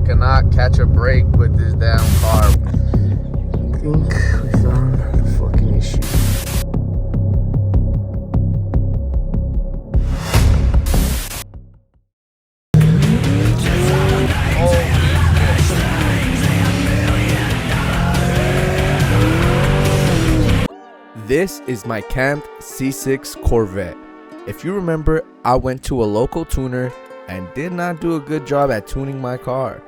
cannot catch a break with this damn car. I think we found the fucking issue. This is my camped C6 Corvette. If you remember, I went to a local tuner and did not do a good job at tuning my car.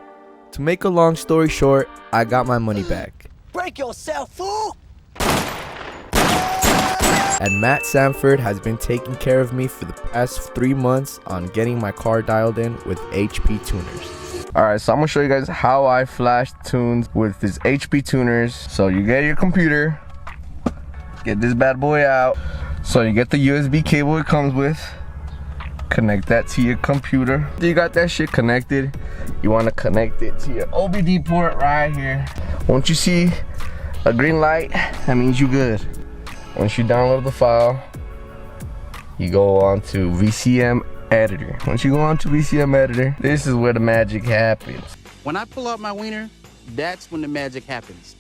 To make a long story short, I got my money back. Break yourself, fool! And Matt Sanford has been taking care of me for the past 3 months on getting my car dialed in with HP tuners. Alright, so I'm gonna show you guys how I flash tunes with this HP tuners. So you get your computer, get this bad boy out. So you get the USB cable it comes with, connect that to your computer. You got that shit connected, you want to connect it to your OBD port right here. Once you see a green light, that means you good. Once you download the file, you go on to VCM editor. Once you go on to VCM editor, this is where the magic happens. When I pull out my wiener, that's when the magic happens.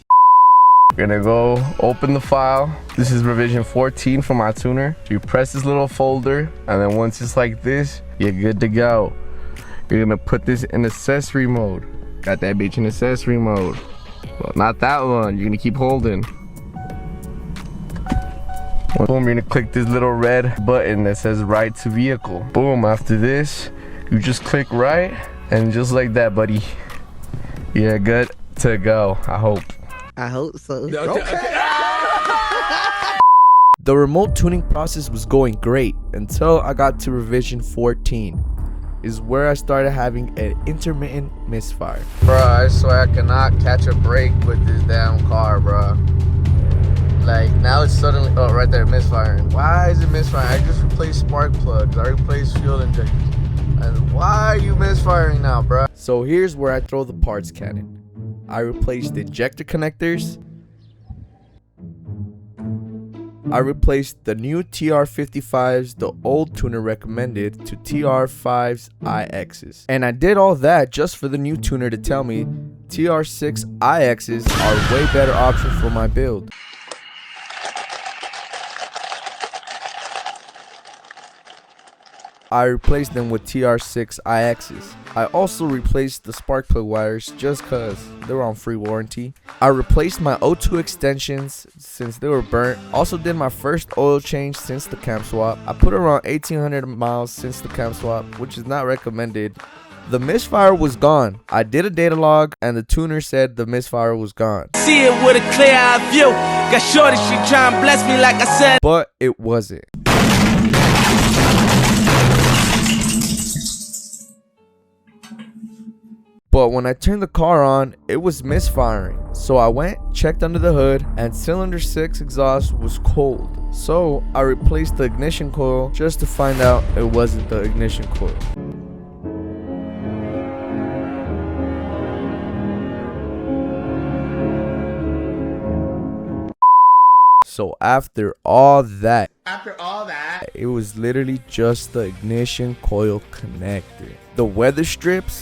You're gonna go open the file. This is revision 14 for my tuner. You press this little folder, and then once it's like this, you're good to go. You're gonna put this in accessory mode. Got that bitch in accessory mode. Well, not that one. You're gonna keep holding. Boom, you're gonna click this little red button that says right to vehicle. Boom, after this, you just click right, and just like that, buddy, you're good to go, I hope. I hope so. Okay. The remote tuning process was going great until I got to revision 14. Is where I started having an intermittent misfire. Bruh, I swear I cannot catch a break with this damn car, bruh. Like, now it's suddenly, oh, right there, misfiring. Why is it misfiring? I just replaced spark plugs, I replaced fuel injectors. And why are you misfiring now, bruh? So here's where I throw the parts cannon. I replaced the ejector connectors. I replaced the new TR55s the old tuner recommended to TR5's IXs. And I did all that just for the new tuner to tell me TR6 IXs are a way better option for my build. I replaced them with TR6 IXs. I also replaced the spark plug wires just cause they were on free warranty. I replaced my O2 extensions since they were burnt. Also did my first oil change since the camp swap. I put around 1,800 miles since the camp swap, which is not recommended. The misfire was gone. I did a data log and the tuner said the misfire was gone. See it with a clear eye view. Got shorty, she try and bless me like I said. But it wasn't. But when I turned the car on, it was misfiring. So I went, checked under the hood, and cylinder 6 exhaust was cold. So I replaced the ignition coil just to find out it wasn't the ignition coil. So after all that, it was literally just the ignition coil connector. The weather strip /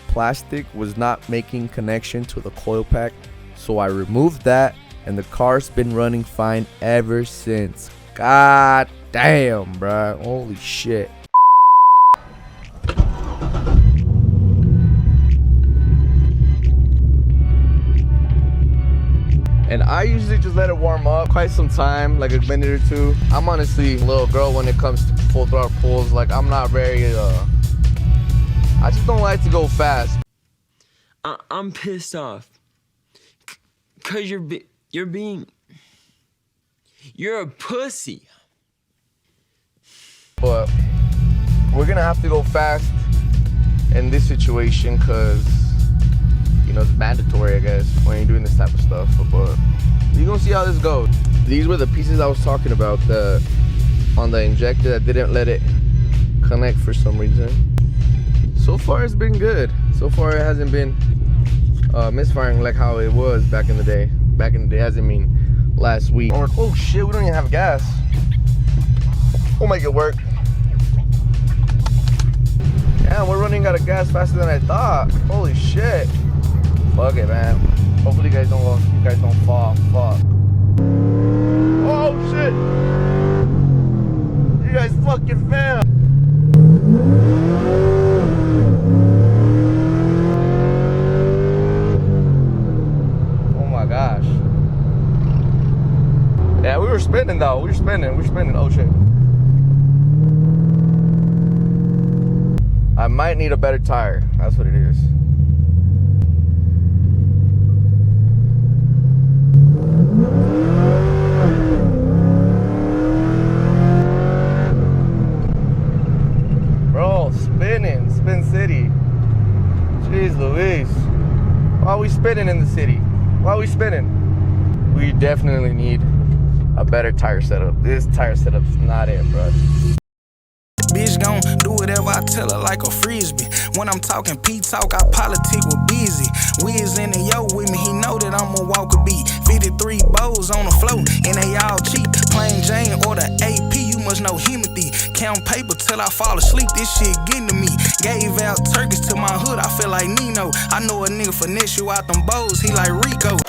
plastic was not making connection to the coil pack, so I removed that and the car's been running fine ever since. God damn, bruh, holy shit. And I usually just let it warm up quite some time, like a minute or two. I'm honestly a little girl when it comes to full throttle pulls. Like, I'm not very I just don't like to go fast. I'm pissed off. Cause you're a pussy. But we're gonna have to go fast in this situation cause, you know, it's mandatory, I guess, when you're doing this type of stuff. But you're gonna see how this goes. These were the pieces I was talking about on the injector that didn't let it connect for some reason. So far it's been good. So far it hasn't been misfiring like how it was back in the day. Back in the day, as I mean last week. Oh shit, we don't even have gas. We'll make it work. Damn, we're running out of gas faster than I thought. Holy shit. Fuck it, man. Hopefully you guys don't fall. Fuck. Oh shit. You guys fucking fell. Oh my gosh. Yeah, we were spinning though. We were spinning. Oh shit. I might need a better tire. That's what it is. Bro, spin city. Jeez Louise. Why are we spinning in the city? Why are we spinning? We definitely need a better tire setup. This tire setup's not it, bro. Bitch gon' do whatever I tell her like a frisbee. When I'm talking P-talk, I politic with busy. Wiz in the yo with me, he know that I'ma walk a beat. 53 bows on the floor, and they all cheap. Plain Jane or the AP, you must know Himothy. Count paper till I fall asleep, this shit getting to me. Gave out turkeys to my hood, I feel like Nino. I know a nigga finesse you out them bows, he like Rico.